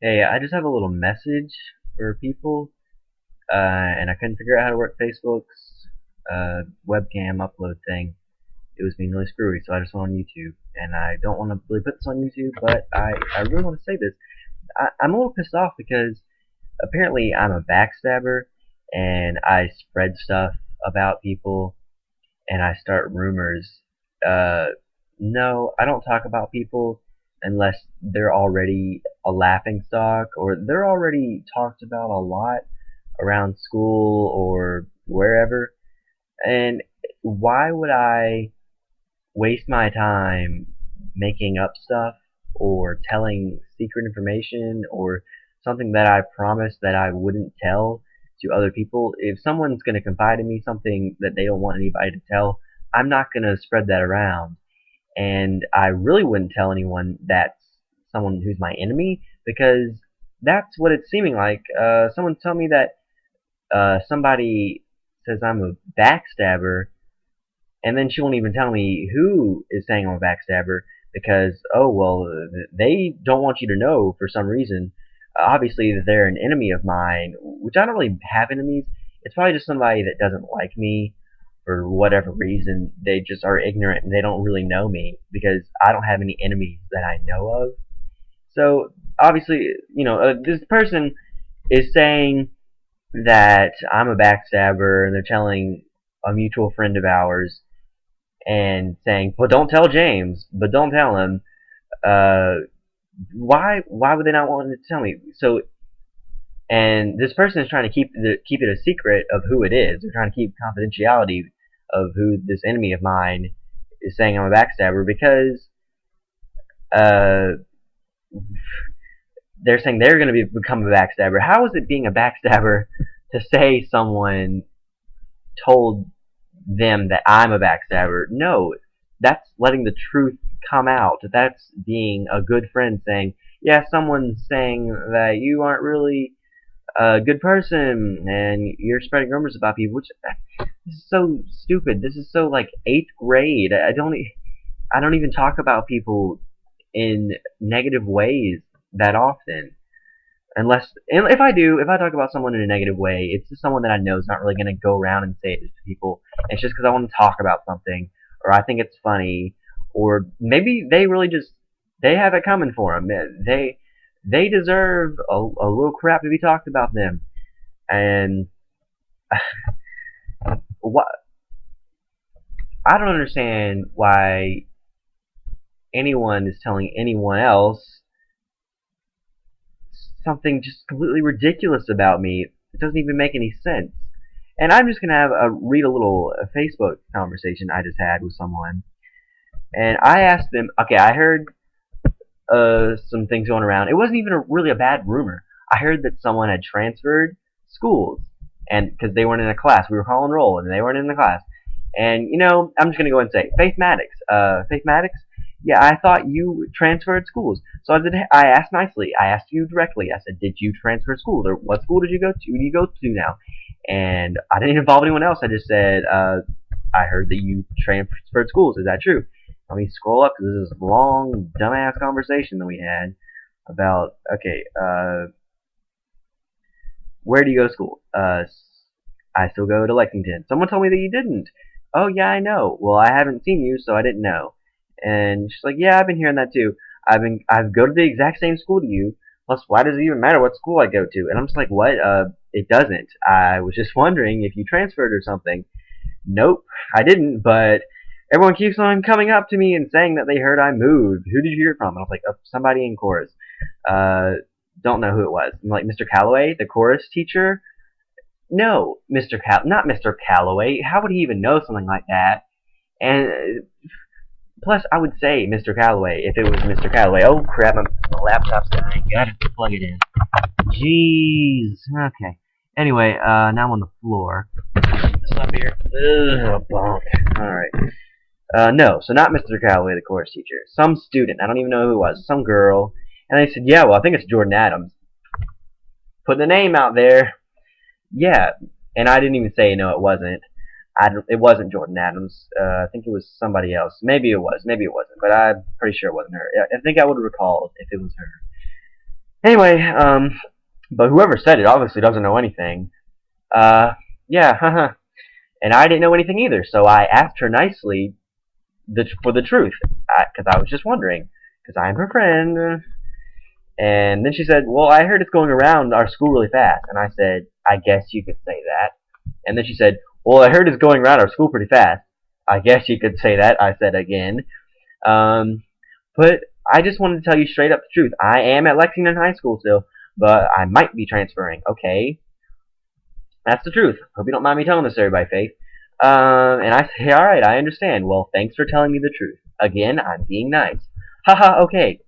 Hey, I just have a little message for people, and I couldn't figure out how to work Facebook's webcam upload thing. It was being really screwy, so I just went on YouTube. And I don't want to really put this on YouTube, but I really want to say this. I'm a little pissed off because apparently I'm a backstabber, and I spread stuff about people, and I start rumors. Uh, no, I don't talk about people unless they're already a laughing stock or they're already talked about a lot around school or wherever. And why would I waste my time making up stuff or telling secret information or something that I promised that I wouldn't tell to other people? If someone's going to confide in me something that they don't want anybody to tell, I'm not going to spread that around. And I really wouldn't tell anyone that's someone who's my enemy because that's what it's seeming like. Someone tell me that somebody says I'm a backstabber, and then she won't even tell me who is saying I'm a backstabber because, oh, well, they don't want you to know for some reason. Obviously, they're an enemy of mine, which I don't really have enemies. It's probably just somebody that doesn't like me for whatever reason. They just are ignorant and they don't really know me because I don't have any enemies that I know of. So, obviously, this person is saying that I'm a backstabber and they're telling a mutual friend of ours and saying, "Well, don't tell James, but don't tell him." Uh, why would they not want to tell me? So, and this person is trying to keep it a secret of who it is. They're trying to keep confidentiality of who this enemy of mine is saying I'm a backstabber because uh, they're saying they're going to become a backstabber. How is it being a backstabber to say someone told them that I'm a backstabber? No, that's letting the truth come out. That's being a good friend saying, yeah, someone's saying that you aren't really a good person and you're spreading rumors about people, which this is so stupid. This is so like eighth grade. I don't even talk about people in negative ways that often. Unless, and if I do, if I talk about someone in a negative way, it's just someone that I know is not really going to go around and say it to people. It's just because I want to talk about something, or I think it's funny, or maybe they really just they have it coming for them. They deserve a little crap to be talked about them. And what I don't understand why anyone is telling anyone else something just completely ridiculous about me. It doesn't even make any sense. And I'm just gonna read a little Facebook conversation I just had with someone, and I asked them. Okay, I heard some things going around. It wasn't even really a bad rumor. I heard that someone had transferred schools, and because they weren't in a class, we were calling roll, and they weren't in the class. And I'm just gonna go and say, Faith Maddox, Faith Maddox. Yeah, I thought you transferred schools. So I asked nicely. I asked you directly. I said, did you transfer schools, or what school did you go to? Who do you go to now? And I didn't involve anyone else. I just said, I heard that you transferred schools. Is that true? Let me scroll up because this is a long, dumbass conversation that we had about, okay, where do you go to school? I still go to Lexington. Someone told me that you didn't. Oh, yeah, I know. Well, I haven't seen you, so I didn't know. And she's like, yeah, I've been hearing that too. I've go to the exact same school to you. Plus, why does it even matter what school I go to? And I'm just like, what? It doesn't. I was just wondering if you transferred or something. Nope, I didn't, but everyone keeps on coming up to me and saying that they heard I moved. Who did you hear it from? And I was like, oh, somebody in chorus. Uh, don't know who it was. I'm like, Mr. Calloway, the chorus teacher? No, not Mr. Calloway. How would he even know something like that? And plus, I would say Mr. Calloway if it was Mr. Calloway. Oh crap, my laptop's dying. Gotta plug it in. Jeez. Okay. Anyway, now I'm on the floor. This up here. Ugh, bonk. Alright. No, so not Mr. Calloway, the chorus teacher. Some student. I don't even know who it was. Some girl. And they said, yeah, well, I think it's Jordan Adams. Putting the name out there. Yeah. And I didn't even say, no, it wasn't. It wasn't Jordan Adams. I think it was somebody else. Maybe it was. Maybe it wasn't. But I'm pretty sure it wasn't her. I think I would have recalled if it was her. Anyway, but whoever said it obviously doesn't know anything. Yeah, haha. And I didn't know anything either, so I asked her nicely for the truth, because I was just wondering, because I'm her friend. And then she said, well, I heard it's going around our school really fast. And I said, I guess you could say that. And then she said, well, I heard it's going around our school pretty fast. I guess you could say that, I said again. Um, but I just wanted to tell you straight up the truth. I am at Lexington High School still, but I might be transferring. Okay, that's the truth. Hope you don't mind me telling this to everybody, Faith. And I say, alright, I understand. Well, thanks for telling me the truth. Again, I'm being nice. Haha, okay.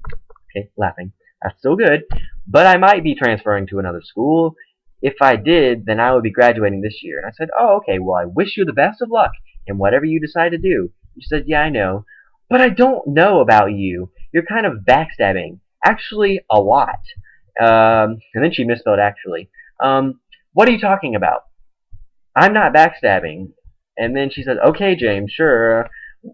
Okay, laughing. That's still good. But I might be transferring to another school. If I did, then I would be graduating this year. And I said, oh, okay, well, I wish you the best of luck in whatever you decide to do. She said, yeah, I know. But I don't know about you. You're kind of backstabbing. Actually, a lot. And then she misspelled actually. What are you talking about? I'm not backstabbing. And then she said, okay, James, sure.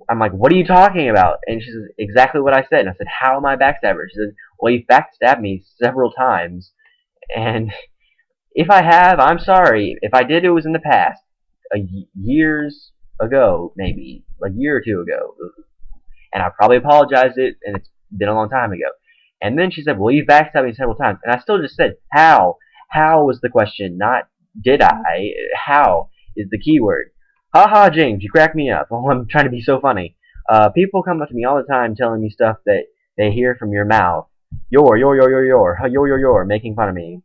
I'm like, what are you talking about? And she says, exactly what I said. And I said, how am I backstabber? She said, well, you've backstabbed me several times. And if I have, I'm sorry. If I did, it was in the past. Years ago, maybe. Like a year or two ago. And I probably apologized it, and it's been a long time ago. And then she said, well, you've backstabbed me several times. And I still just said, how? How was the question, not did I. How is the key word. Ha ha, James, you crack me up. Oh, I'm trying to be so funny. People come up to me all the time telling me stuff that they hear from your mouth. Your, making fun of me.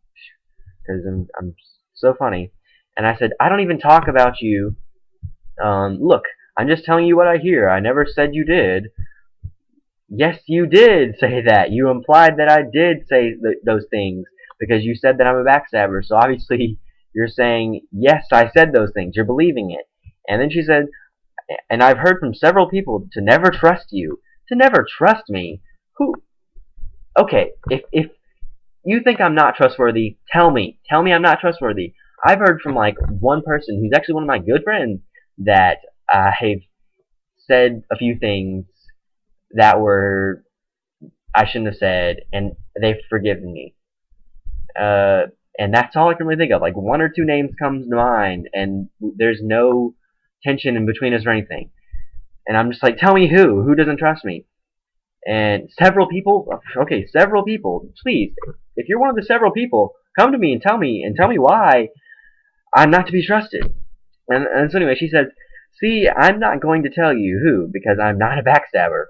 Because I'm so funny. And I said, I don't even talk about you. Look, I'm just telling you what I hear. I never said you did. Yes, you did say that. You implied that I did say those things because you said that I'm a backstabber. So obviously you're saying, yes, I said those things. You're believing it. And then she said, and I've heard from several people to never trust you. To never trust me? Who? Okay, if you think I'm not trustworthy, tell me. Tell me I'm not trustworthy. I've heard from like one person who's actually one of my good friends that I've said a few things that were I shouldn't have said, and they've forgiven me. And that's all I can really think of. Like one or two names comes to mind, and there's no tension in between us or anything. And I'm just like, tell me who? Who doesn't trust me? And several people. Okay, several people. Please, if you're one of the several people, come to me and tell me why I'm not to be trusted. And so anyway, she says, see, I'm not going to tell you who because I'm not a backstabber.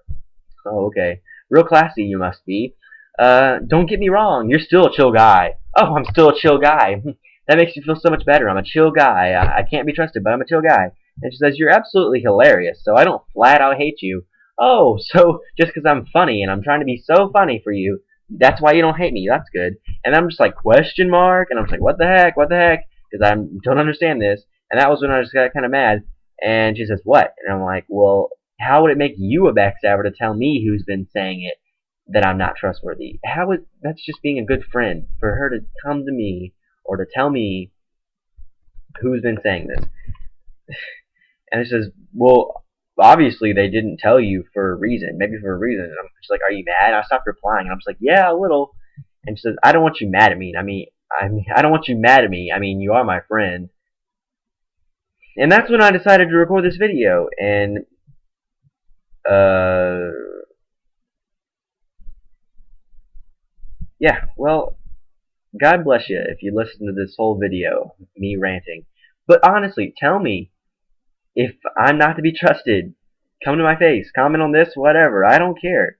Oh, okay. Real classy you must be. Don't get me wrong, you're still a chill guy. Oh, I'm still a chill guy. That makes you feel so much better. I'm a chill guy. I can't be trusted, but I'm a chill guy. And she says, you're absolutely hilarious, so I don't flat out hate you. Oh, so just because I'm funny and I'm trying to be so funny for you, that's why you don't hate me. That's good. And I'm just like, question mark? And I'm just like, what the heck? What the heck? Because I don't understand this. And that was when I just got kind of mad. And she says, what? And I'm like, well, how would it make you a backstabber to tell me who's been saying it that I'm not trustworthy? How would that's just being a good friend for her to come to me or to tell me who's been saying this? And it says, well, obviously they didn't tell you for a reason, maybe for a reason. And I'm just like, are you mad? And I stopped replying, and I'm just like, yeah, a little. And she says, I don't want you mad at me. I don't want you mad at me. I mean, you are my friend. And that's when I decided to record this video. And yeah, well, God bless you if you listen to this whole video, me ranting. But honestly, tell me if I'm not to be trusted. Come to my face, comment on this, whatever. I don't care.